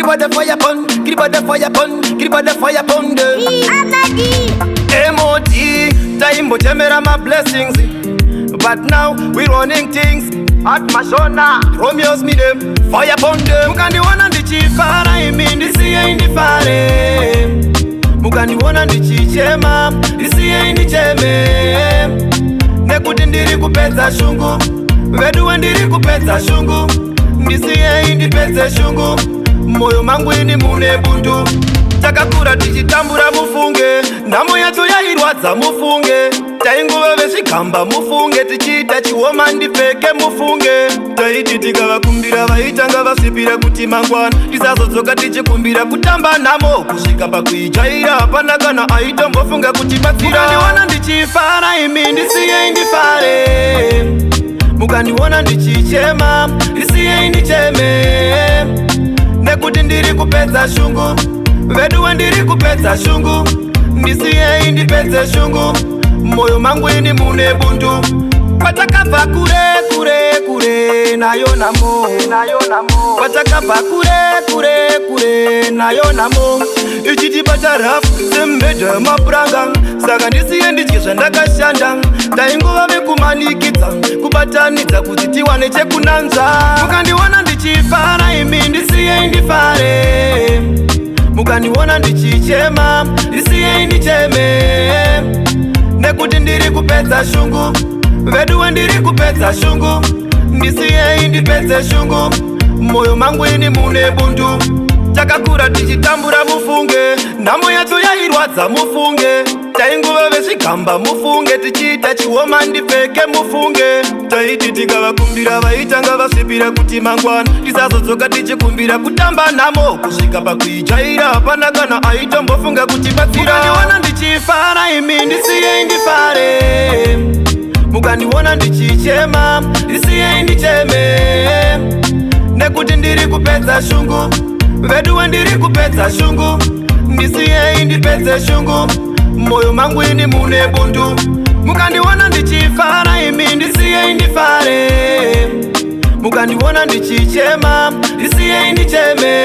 the fire pon, give the fire pon, give the fire pon. MOT, time botemera my blessings. But now we running things at Mashona. Romeo's me them, fire pon them. Mukandi wana ndi chifara, imindi siye indi fare. Mukandi wana ndi chichema, isiye indi cheme. Nekuti ndiri kupedza shungu, vedu ndiri kupedza shungu. Ndisiye indi pedze shungu, moyo mangu ini mune bundu. Takakura tichitambura mufunge, ndamo yacho yairwadza mufunge. Tainguva vezvikamba mufunge, tichiita chioma ndipfeke mufunge. Taiti tikavakumbira vaitanga vasipira kuti mangwana. Tisazodzoka tichikumbira kutamba namo, kusvika pakuijaira hapana kana aitombofunga kuti batsira. Mukandiwana ndichifara, imi ndisiye ndifare. Mukandiwana ndichichema, ndisiye ndicheme. Nekuti ndiri kupedza shungu, vedu ndiri kupedza shungu. Ndisiye ndipedze shungu, moyo mangu ini mune bundu. Patakabva kure kure kure nayo namo, patakabva kure kure kure nayo namo. Ichiti pacharafu sembedha mapuranga, saka ndisiye ndidye zvandakashanda. Tainguva vekumanikidza, kubatanidza kuti tiwane chekunanza. Mukandiwana ndichifara, imi ndisiye ndifare. Mukandiwana ndichichema, ndisiye ndicheme. Nekuti ndiri kupedza shungu, vedu ndiri kupedza shungu. Ndisiye ndipedze shungu, moyo mangu ini mune bundu. Takakura tichitambura mufunge, ndamo yacho yairwadza mufunge. Tainguva vezvikamba mufunge, tichiita chioma ndipfeke mufunge. Taiti tikavakumbira vaitanga vasipira kuti mangwana. Tisazodzoka tichikumbira kutamba namo, kusvika pakuijaira hapana kana aitombofunga kuti batsira. Mukandiwana ndichifara, imi ndisiye ndifare. Mukandiwana ndichichema, ndisiye ndicheme. Nekuti ndiri kupedza shungu, vedu ndiri kupedza shungu. Ndisiye ndipedze shungu, moyo mangu ini mune bundu. Mukandiwana ndichifara, imi ndisiye ndifare. Mukandiwana ndichichema, ndisiye ndicheme.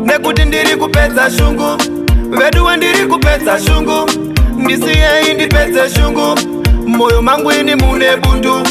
Nekuti ndiri kupedza shungu, vedu ndiri kupedza shungu. Ndisiye ndipedze shungu, moyo mangu ini mune bundu.